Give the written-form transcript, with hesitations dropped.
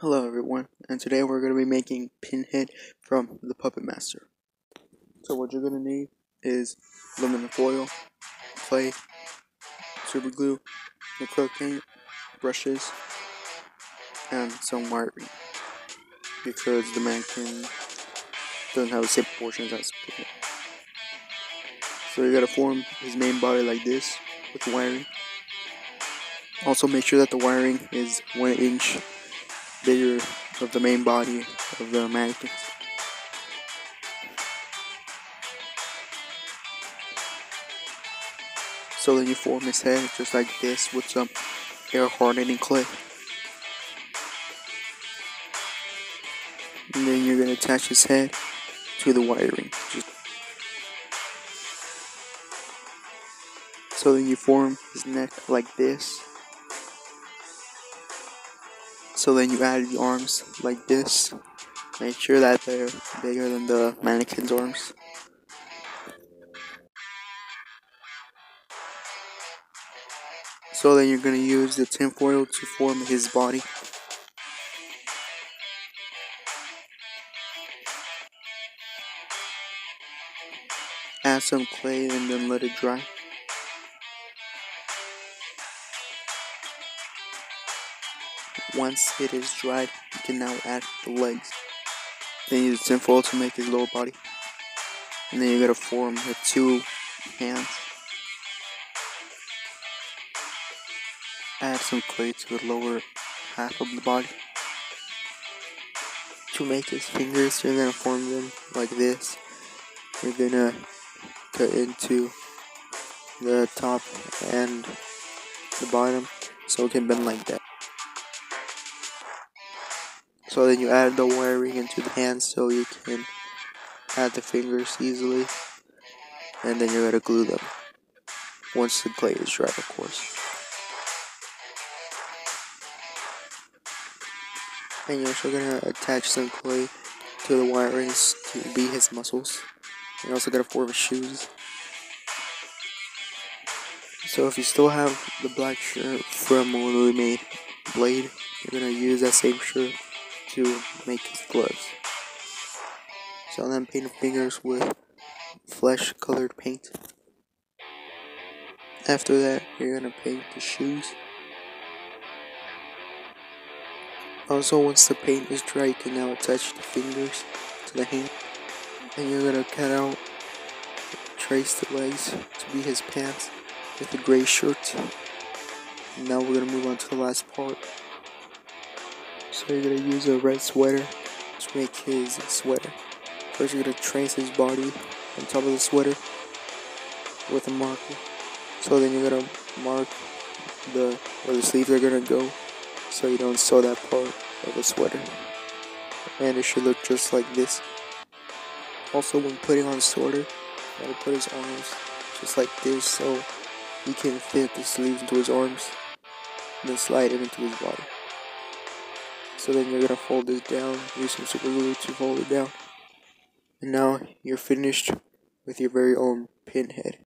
Hello everyone, and today we're going to be making Pinhead from the Puppet Master. So what you're going to need is aluminum foil, clay, super glue, acrylic paint, brushes, and some wiring, because the mannequin doesn't have the same proportions as Pinhead. So you got to form his main body like this with wiring. Also make sure that the wiring is 1 inch bigger of the main body of the mannequin. So then you form his head just like this with some air hardening clay. And then you're going to attach his head to the wiring. So then you form his neck like this. So then you add the arms like this. Make sure that they're bigger than the mannequin's arms. So then you're going to use the tinfoil to form his body. Add some clay and then let it dry. Once it is dried, you can now add the legs. Then use tinfoil to make his lower body. And then you're going to form the 2 hands. Add some clay to the lower half of the body. To make his fingers, you're going to form them like this. You're going to cut into the top and the bottom so it can bend like that. So then you add the wiring into the hands so you can add the fingers easily. And then you're going to glue them once the clay is dry, of course. And you're also going to attach some clay to the wirings to be his muscles. You're also going to form his shoes. So if you still have the black shirt from when we made Blade, you're going to use that same shirt to make his gloves. So then paint the fingers with flesh colored paint. After that, you're going to paint the shoes. Also, once the paint is dry, you can now attach the fingers to the hand. And you're going to cut out, trace the legs to be his pants with the gray shirt. And now we're going to move on to the last part. So you're going to use a red sweater to make his sweater. First you're going to trace his body on top of the sweater with a marker. So then you're going to mark where the sleeves are going to go, so you don't sew that part of the sweater. And it should look just like this. Also, when putting on the sweater, you gotta put his arms just like this so he can fit the sleeves into his arms and then slide it into his body. So then you're gonna fold this down, use some super glue to fold it down. And now you're finished with your very own Pinhead.